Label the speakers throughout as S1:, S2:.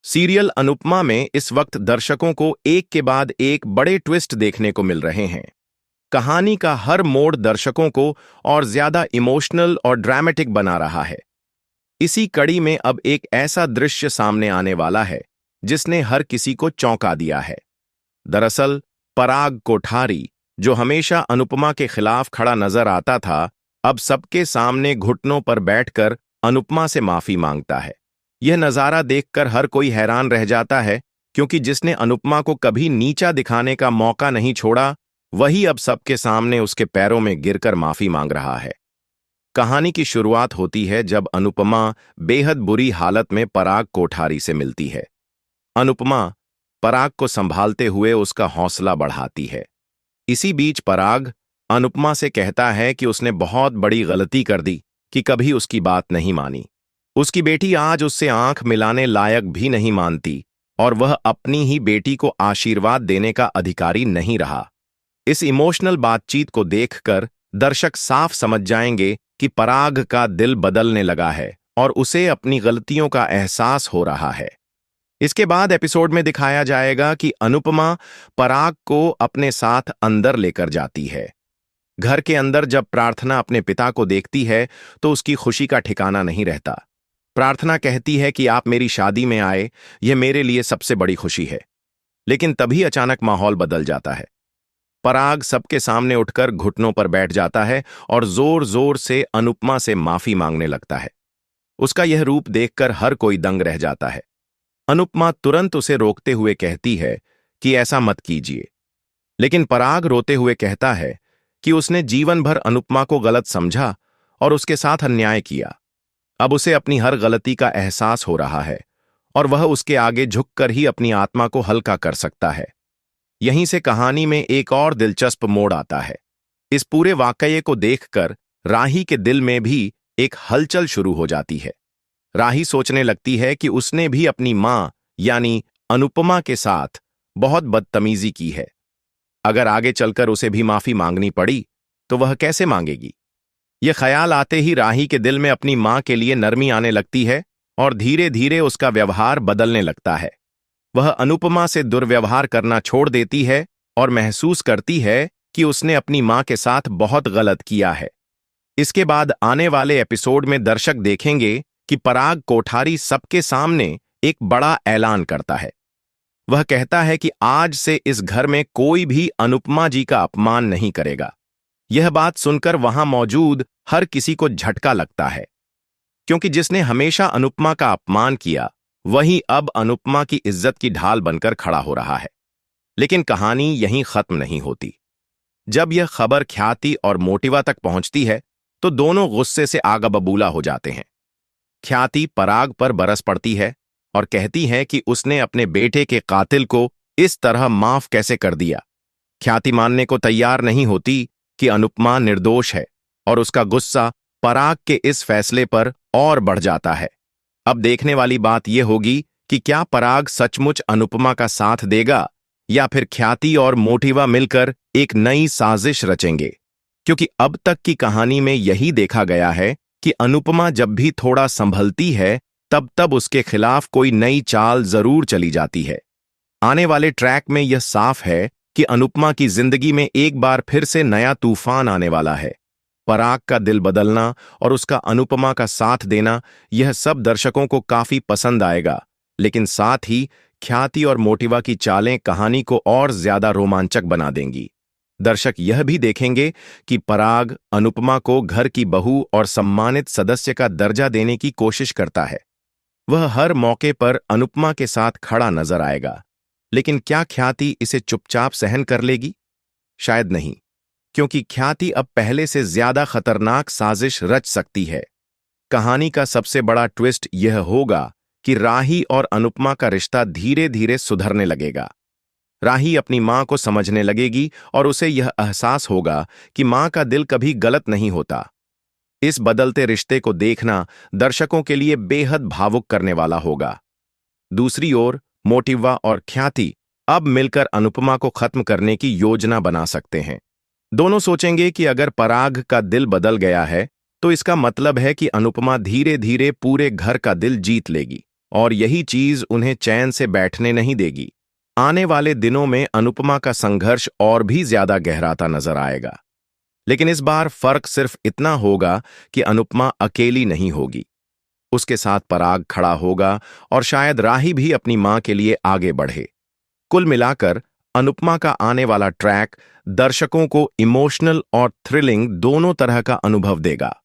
S1: Serial Anupama में इस वक्त दर्शकों को एक के बाद एक बड़े ट्विस्ट देखने को मिल रहे हैं। कहानी का हर मोड़ दर्शकों को और ज्यादा इमोशनल और ड्रामेटिक बना रहा है। इसी कड़ी में अब एक ऐसा दृश्य सामने आने वाला है जिसने हर किसी को चौंका दिया है। दरअसल पराग कोठारी, जो हमेशा अनुपमा के खिलाफ खड़ा नजर आता था, अब सबके सामने घुटनों पर बैठकर अनुपमा से माफी मांगता है। यह नजारा देखकर हर कोई हैरान रह जाता है, क्योंकि जिसने अनुपमा को कभी नीचा दिखाने का मौका नहीं छोड़ा, वही अब सबके सामने उसके पैरों में गिरकर माफी मांग रहा है। कहानी की शुरुआत होती है जब अनुपमा बेहद बुरी हालत में पराग कोठारी से मिलती है। अनुपमा पराग को संभालते हुए उसका हौसला बढ़ाती है। इसी बीच पराग अनुपमा से कहता है कि उसने बहुत बड़ी गलती कर दी कि कभी उसकी बात नहीं मानी। उसकी बेटी आज उससे आंख मिलाने लायक भी नहीं मानती और वह अपनी ही बेटी को आशीर्वाद देने का अधिकारी नहीं रहा। इस इमोशनल बातचीत को देखकर दर्शक साफ समझ जाएंगे कि पराग का दिल बदलने लगा है और उसे अपनी गलतियों का एहसास हो रहा है। इसके बाद एपिसोड में दिखाया जाएगा कि अनुपमा पराग को अपने साथ अंदर लेकर जाती है। घर के अंदर जब प्रार्थना अपने पिता को देखती है तो उसकी खुशी का ठिकाना नहीं रहता। प्रार्थना कहती है कि आप मेरी शादी में आए, यह मेरे लिए सबसे बड़ी खुशी है। लेकिन तभी अचानक माहौल बदल जाता है। पराग सबके सामने उठकर घुटनों पर बैठ जाता है और जोर जोर से अनुपमा से माफी मांगने लगता है। उसका यह रूप देखकर हर कोई दंग रह जाता है। अनुपमा तुरंत उसे रोकते हुए कहती है कि ऐसा मत कीजिए, लेकिन पराग रोते हुए कहता है कि उसने जीवन भर अनुपमा को गलत समझा और उसके साथ अन्याय किया। अब उसे अपनी हर गलती का एहसास हो रहा है और वह उसके आगे झुककर ही अपनी आत्मा को हल्का कर सकता है। यहीं से कहानी में एक और दिलचस्प मोड़ आता है। इस पूरे वाकये को देखकर राही के दिल में भी एक हलचल शुरू हो जाती है। राही सोचने लगती है कि उसने भी अपनी मां यानी अनुपमा के साथ बहुत बदतमीजी की है। अगर आगे चलकर उसे भी माफी मांगनी पड़ी तो वह कैसे मांगेगी। यह ख्याल आते ही राही के दिल में अपनी मां के लिए नरमी आने लगती है और धीरे धीरे उसका व्यवहार बदलने लगता है। वह अनुपमा से दुर्व्यवहार करना छोड़ देती है और महसूस करती है कि उसने अपनी मां के साथ बहुत गलत किया है। इसके बाद आने वाले एपिसोड में दर्शक देखेंगे कि पराग कोठारी सबके सामने एक बड़ा ऐलान करता है। वह कहता है कि आज से इस घर में कोई भी अनुपमा जी का अपमान नहीं करेगा। यह बात सुनकर वहां मौजूद हर किसी को झटका लगता है, क्योंकि जिसने हमेशा अनुपमा का अपमान किया वही अब अनुपमा की इज्जत की ढाल बनकर खड़ा हो रहा है। लेकिन कहानी यहीं खत्म नहीं होती। जब यह खबर ख्याति और मोटिवा तक पहुंचती है तो दोनों गुस्से से आग बबूला हो जाते हैं। ख्याति पराग पर बरस पड़ती है और कहती है कि उसने अपने बेटे के कातिल को इस तरह माफ कैसे कर दिया। ख्याति मानने को तैयार नहीं होती कि अनुपमा निर्दोष है और उसका गुस्सा पराग के इस फैसले पर और बढ़ जाता है। अब देखने वाली बात यह होगी कि क्या पराग सचमुच अनुपमा का साथ देगा या फिर ख्याति और मोटिवा मिलकर एक नई साजिश रचेंगे। क्योंकि अब तक की कहानी में यही देखा गया है कि अनुपमा जब भी थोड़ा संभलती है तब तब उसके खिलाफ कोई नई चाल जरूर चली जाती है। आने वाले ट्रैक में यह साफ है कि अनुपमा की जिंदगी में एक बार फिर से नया तूफान आने वाला है। पराग का दिल बदलना और उसका अनुपमा का साथ देना, यह सब दर्शकों को काफी पसंद आएगा। लेकिन साथ ही ख्याति और मोटिवा की चालें कहानी को और ज्यादा रोमांचक बना देंगी। दर्शक यह भी देखेंगे कि पराग अनुपमा को घर की बहू और सम्मानित सदस्य का दर्जा देने की कोशिश करता है। वह हर मौके पर अनुपमा के साथ खड़ा नजर आएगा। लेकिन क्या ख्याति इसे चुपचाप सहन कर लेगी? शायद नहीं, क्योंकि ख्याति अब पहले से ज्यादा खतरनाक साजिश रच सकती है। कहानी का सबसे बड़ा ट्विस्ट यह होगा कि राही और अनुपमा का रिश्ता धीरे धीरे सुधरने लगेगा। राही अपनी मां को समझने लगेगी और उसे यह एहसास होगा कि मां का दिल कभी गलत नहीं होता। इस बदलते रिश्ते को देखना दर्शकों के लिए बेहद भावुक करने वाला होगा। दूसरी ओर मोटिवा और ख्याति अब मिलकर अनुपमा को खत्म करने की योजना बना सकते हैं। दोनों सोचेंगे कि अगर पराग का दिल बदल गया है तो इसका मतलब है कि अनुपमा धीरे धीरे पूरे घर का दिल जीत लेगी। और यही चीज उन्हें चैन से बैठने नहीं देगी। आने वाले दिनों में अनुपमा का संघर्ष और भी ज्यादा गहराता नजर आएगा। लेकिन इस बार फर्क सिर्फ इतना होगा कि अनुपमा अकेली नहीं होगी। उसके साथ पराग खड़ा होगा और शायद राही भी अपनी मां के लिए आगे बढ़े। कुल मिलाकर अनुपमा का आने वाला ट्रैक दर्शकों को इमोशनल और थ्रिलिंग दोनों तरह का अनुभव देगा।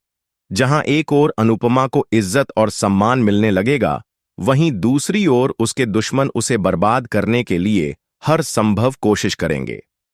S1: जहां एक ओर अनुपमा को इज्जत और सम्मान मिलने लगेगा, वहीं दूसरी ओर उसके दुश्मन उसे बर्बाद करने के लिए हर संभव कोशिश करेंगे।